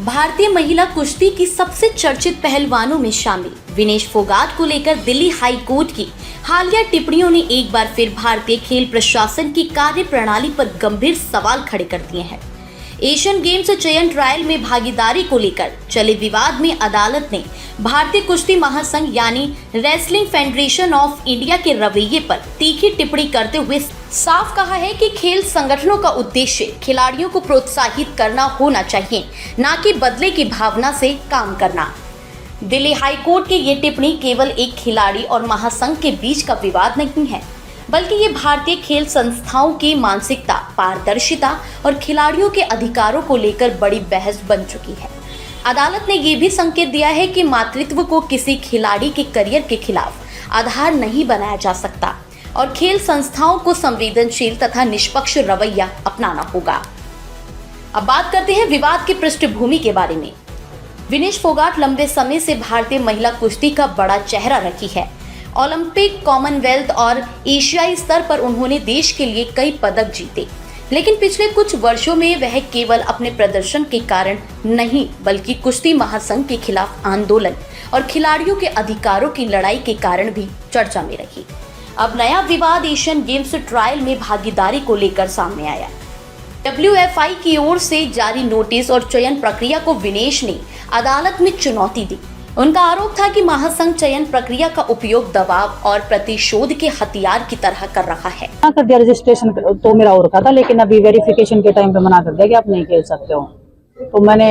भारतीय महिला कुश्ती की सबसे चर्चित पहलवानों में शामिल विनेश फोगाट को लेकर दिल्ली हाई कोर्ट की हालिया टिप्पणियों ने एक बार फिर भारतीय खेल प्रशासन की कार्यप्रणाली पर गंभीर सवाल खड़े कर दिए हैं। एशियन गेम्स चयन ट्रायल में भागीदारी को लेकर चले विवाद में अदालत ने भारतीय कुश्ती महासंघ यानी रेसलिंग फेडरेशन ऑफ इंडिया के रवैये पर तीखी टिप्पणी करते हुए साफ कहा है कि खेल संगठनों का उद्देश्य खिलाड़ियों को प्रोत्साहित करना होना चाहिए, न कि बदले की भावना से काम करना। दिल्ली हाई कोर्ट की ये टिप्पणी केवल एक खिलाड़ी और महासंघ के बीच का विवाद नहीं है, बल्कि ये भारतीय खेल संस्थाओं की मानसिकता, पारदर्शिता और खिलाड़ियों के अधिकारों को लेकर बड़ी बहस बन चुकी है। अदालत ने ये भी संकेत दिया है कि मातृत्व को किसी खिलाड़ी के करियर के खिलाफ आधार नहीं बनाया जा सकता और खेल संस्थाओं को संवेदनशील तथा निष्पक्ष रवैया अपनाना होगा। अब बात करते हैं विवाद की पृष्ठभूमि के बारे में। विनेश फोगाट लंबे समय से भारतीय महिला कुश्ती का बड़ा चेहरा रही है। ओलंपिक, कॉमनवेल्थ और एशियाई स्तर पर उन्होंने देश के लिए कई पदक जीते, लेकिन पिछले कुछ वर्षों में वह केवल अपने प्रदर्शन के कारण नहीं, बल्कि कुश्ती महासंघ के खिलाफ आंदोलन और खिलाड़ियों के अधिकारों की लड़ाई के कारण भी चर्चा में रही। अब नया विवाद एशियन गेम्स ट्रायल में भागीदारी को लेकर सामने आया। WFI की ओर से जारी नोटिस और चयन प्रक्रिया को विनेश ने अदालत में चुनौती दी। उनका आरोप था कि महासंघ चयन प्रक्रिया का उपयोग दबाव और प्रतिशोध के हथियार की तरह कर रहा है। कर दिया, रजिस्ट्रेशन तो मेरा हो रखा था, लेकिन अभी वेरिफिकेशन के टाइम पे मना कर दिया कि आप नहीं खेल सकते हो। तो मैंने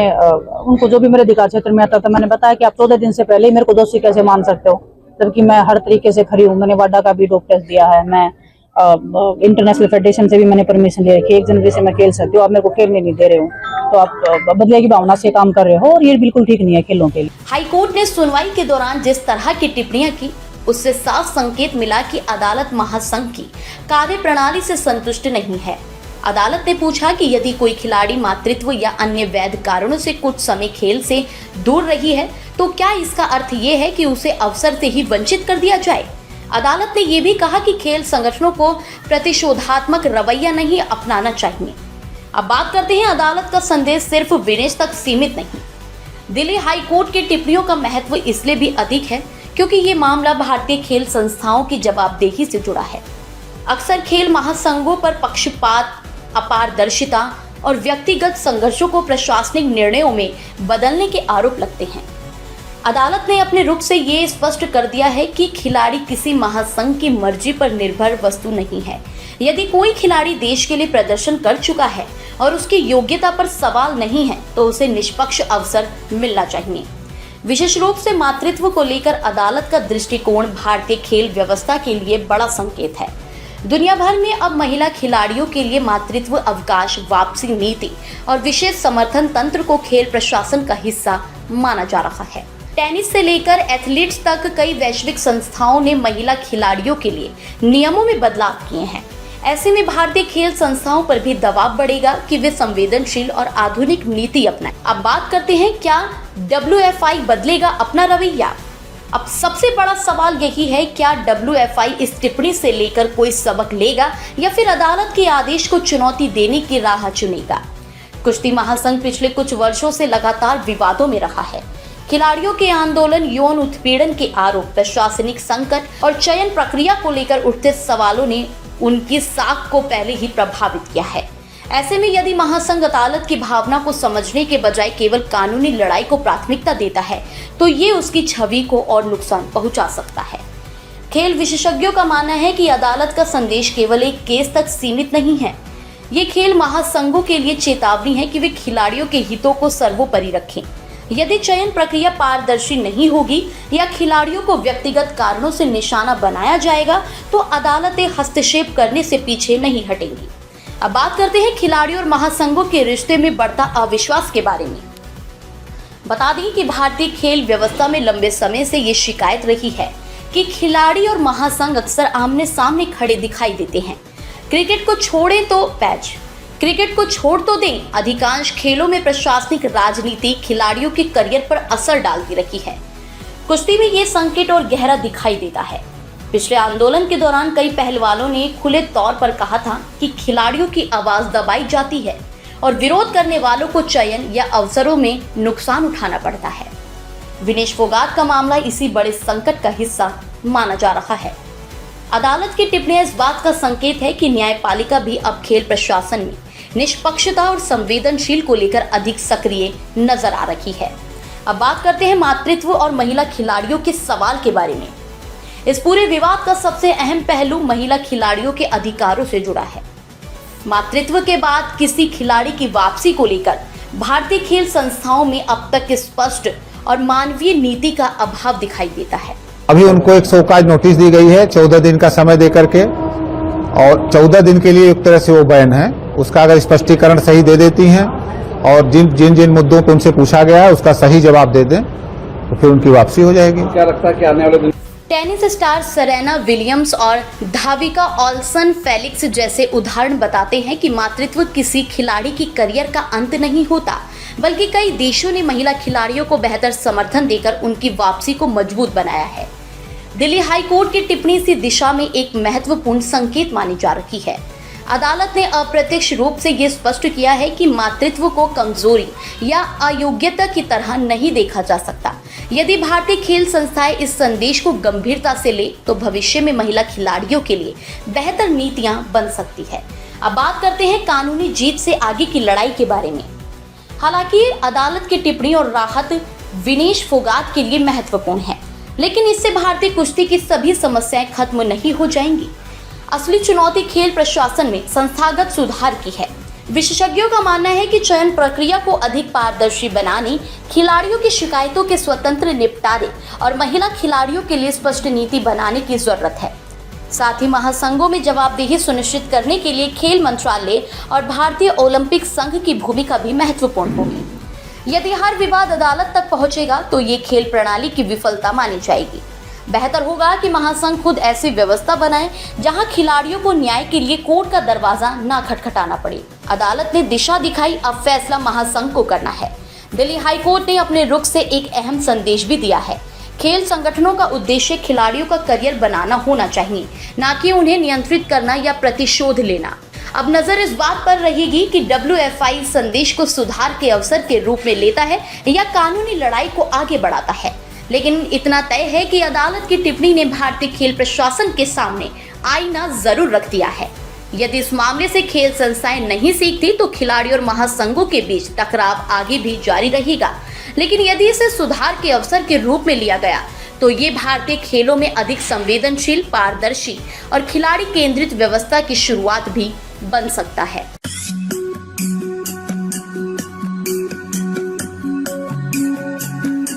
उनको जो भी मेरे अधिकार क्षेत्र में आता था, मैंने बताया कि आप 14 दिन से पहले ही मेरे को दोषी कैसे मान सकते हो, जबकि मैं हर तरीके से खड़ी हूँ। मैंने वाडा का भी डोप टेस्ट दिया है, मैं इंटरनेशनल फेडरेशन से भी मैंने परमिशन लिया कि 1 जनवरी से मैं खेल सकती हूँ, आप मेरे को खेलने नहीं दे रहे हो, तो आप बदले की भावना से काम कर रहे हो और ये बिल्कुल ठीक नहीं है खेलों के लिए। हाई कोर्ट ने सुनवाई के दौरान जिस तरह की टिप्पणियां की, उससे साफ संकेत मिला कि अदालत महासंघ की कार्यप्रणाली से संतुष्ट नहीं है। अदालत ने पूछा कि यदि कोई खिलाड़ी मातृत्व या अन्य वैध कारणों से कुछ समय खेल से दूर रही है, तो क्या इसका अर्थ ये है कि उसे अवसर से ही वंचित कर दिया जाए। अदालत ने यह भी कहा कि खेल संगठनों को प्रतिशोधात्मक रवैया नहीं अपनाना चाहिए। अब बात करते हैं अदालत का संदेश सिर्फ विनेश तक सीमित नहीं। दिल्ली हाई कोर्ट की टिप्पणियों का महत्व इसलिए भी अधिक है क्योंकि ये मामला भारतीय खेल संस्थाओं की जवाबदेही से जुड़ा है। अक्सर खेल महासंघों पर पक्षपात, अपारदर्शिता और व्यक्तिगत संघर्षों को प्रशासनिक निर्णयों में बदलने के आरोप लगते हैं। अदालत ने अपने रुख से ये स्पष्ट कर दिया है कि खिलाड़ी किसी महासंघ की मर्जी पर निर्भर वस्तु नहीं है। यदि कोई खिलाड़ी देश के लिए प्रदर्शन कर चुका है और उसकी योग्यता पर सवाल नहीं है, तो उसे निष्पक्ष अवसर मिलना चाहिए। विशेष रूप से मातृत्व को लेकर अदालत का दृष्टिकोण भारतीय खेल व्यवस्था के लिए बड़ा संकेत है। दुनिया भर में अब महिला खिलाड़ियों के लिए मातृत्व अवकाश, वापसी नीति और विशेष समर्थन तंत्र को खेल प्रशासन का हिस्सा माना जा रहा है। टेनिस से लेकर एथलीट्स तक कई वैश्विक संस्थाओं ने महिला खिलाड़ियों के लिए नियमों में बदलाव किए हैं। ऐसे में भारतीय खेल संस्थाओं पर भी दबाव बढ़ेगा कि वे संवेदनशील और आधुनिक नीति अपनाएं। अब बात करते हैं, क्या WFI बदलेगा अपना रवैया। अब सबसे बड़ा सवाल यही है, क्या WFI इस टिप्पणी से लेकर कोई सबक लेगा या फिर अदालत के आदेश को चुनौती देने की राह चुनेगा। कुश्ती महासंघ पिछले कुछ वर्षों से लगातार विवादों में रहा है। खिलाड़ियों के आंदोलन, यौन उत्पीड़न के आरोप, प्रशासनिक संकट और चयन प्रक्रिया को लेकर उठते सवालों ने उनकी साख को पहले ही प्रभावित किया है। ऐसे में यदि महासंघ अदालत की भावना को समझने के बजाय केवल कानूनी लड़ाई को प्राथमिकता देता है, तो ये उसकी छवि को और नुकसान पहुंचा सकता है। खेल विशेषज्ञों का मानना है कि अदालत का संदेश केवल एक केस तक सीमित नहीं है। ये खेल महासंघों के लिए चेतावनी है कि वे खिलाड़ियों के हितों को सर्वोपरि रखें। यदि चयन प्रक्रिया पारदर्शी नहीं होगी या खिलाड़ियों को व्यक्तिगत कारणों से निशाना बनाया जाएगा, तो अदालतें हस्तक्षेप करने से पीछे नहीं हटेंगी। अब बात करते हैं खिलाड़ियों और महासंघों के रिश्ते में बढ़ता अविश्वास के बारे में। बता दें कि भारतीय खेल व्यवस्था में लंबे समय से ये शिकायत रही है कि खिलाड़ी और महासंघ अक्सर आमने सामने खड़े दिखाई देते हैं। क्रिकेट को छोड़ें तो क्रिकेट को छोड़ तो दें, अधिकांश खेलों में प्रशासनिक राजनीति खिलाड़ियों के करियर पर असर डालती रही है। कुश्ती में ये संकट और गहरा दिखाई देता है। पिछले आंदोलन के दौरान कई पहलवानों ने खुले तौर पर कहा था कि खिलाड़ियों की आवाज दबाई जाती है और विरोध करने वालों को चयन या अवसरों में नुकसान उठाना पड़ता है। विनेश फोगाट का मामला इसी बड़े संकट का हिस्सा माना जा रहा है। अदालत की टिप्पणियां इस बात का संकेत है कि न्यायपालिका भी अब खेल प्रशासन में निष्पक्षता और संवेदनशील को लेकर अधिक सक्रिय नजर आ रही है। अब बात करते हैं मातृत्व और महिला खिलाड़ियों के सवाल के बारे में। इस पूरे विवाद का सबसे अहम पहलू महिला खिलाड़ियों के अधिकारों से जुड़ा है। मातृत्व के बाद किसी खिलाड़ी की वापसी को लेकर भारतीय खेल संस्थाओं में अब तक स्पष्ट और मानवीय नीति का अभाव दिखाई देता है। अभी उनको एक शोकाज नोटिस दी गई है 14 दिन का समय देकर के, और 14 दिन के लिए एक तरह से वो बैन है। उसका अगर स्पष्टीकरण सही दे देती हैं और जिन जिन मुद्दों पर उनसे पूछा गया है उसका सही जवाब दे दें तो फिर उनकी वापसी हो जाएगी। क्या लगता है कि आने वाले दिन टेनिस स्टार सेरेना विलियम्स और धाविका ऑल्सन फेलिक्स जैसे उदाहरण बताते हैं कि मातृत्व किसी खिलाड़ी की करियर का अंत नहीं होता, बल्कि कई देशों ने महिला खिलाड़ियों को बेहतर समर्थन देकर उनकी वापसी को मजबूत बनाया है। दिल्ली हाई कोर्ट की टिप्पणी इसी दिशा में एक महत्वपूर्ण संकेत मानी जा रही है। अदालत ने अप्रत्यक्ष रूप से ये स्पष्ट किया है कि मातृत्व को कमजोरी या अयोग्यता की तरह नहीं देखा जा सकता। यदि भारतीय खेल संस्थाएं इस संदेश को गंभीरता से ले तो भविष्य में महिला खिलाड़ियों के लिए बेहतर नीतियां बन सकती है। अब बात करते हैं कानूनी जीत से आगे की लड़ाई के बारे में। हालांकि अदालत की टिप्पणी और राहत विनेश फोगाट के लिए महत्वपूर्ण है, लेकिन इससे भारतीय कुश्ती की सभी समस्याएं खत्म नहीं हो जाएंगी। असली चुनौती खेल प्रशासन में संस्थागत सुधार की है। विशेषज्ञों का मानना है कि चयन प्रक्रिया को अधिक पारदर्शी बनाने, खिलाड़ियों की शिकायतों के स्वतंत्र निपटारे और महिला खिलाड़ियों के लिए स्पष्ट नीति बनाने की जरूरत है। साथ ही महासंघों में जवाबदेही सुनिश्चित करने के लिए खेल मंत्रालय और भारतीय ओलंपिक संघ की भूमिका भी महत्वपूर्ण होगी। यदि हर विवाद अदालत तक पहुंचेगा तो ये खेल प्रणाली की विफलता मानी जाएगी। बेहतर होगा कि महासंघ खुद ऐसी व्यवस्था बनाए जहां खिलाड़ियों को न्याय के लिए कोर्ट का दरवाजा ना खटखटाना पड़े। अदालत ने दिशा दिखाई, अब फैसला महासंघ को करना है। दिल्ली हाई कोर्ट ने अपने रुख से एक अहम संदेश भी दिया है। खेल संगठनों का उद्देश्य खिलाड़ियों का करियर बनाना होना चाहिए, न कि उन्हें नियंत्रित करना या प्रतिशोध लेना। अब नजर इस बात पर रहेगी कि WFI संदेश को सुधार के अवसर के रूप में लेता है या कानूनी लड़ाई को आगे बढ़ाता है। लेकिन इतना तय है कि अदालत की टिप्पणी ने भारतीय खेल प्रशासन के सामने आईना जरूर रख दिया है। यदि इस मामले से खेल संस्थाएं नहीं सीखती तो खिलाड़ी और महासंघों के बीच टकराव आगे भी जारी रहेगा। लेकिन यदि इसे सुधार के अवसर के रूप में लिया गया तो ये भारतीय खेलों में अधिक संवेदनशील, पारदर्शी और खिलाड़ी केंद्रित व्यवस्था की शुरुआत भी बन सकता है।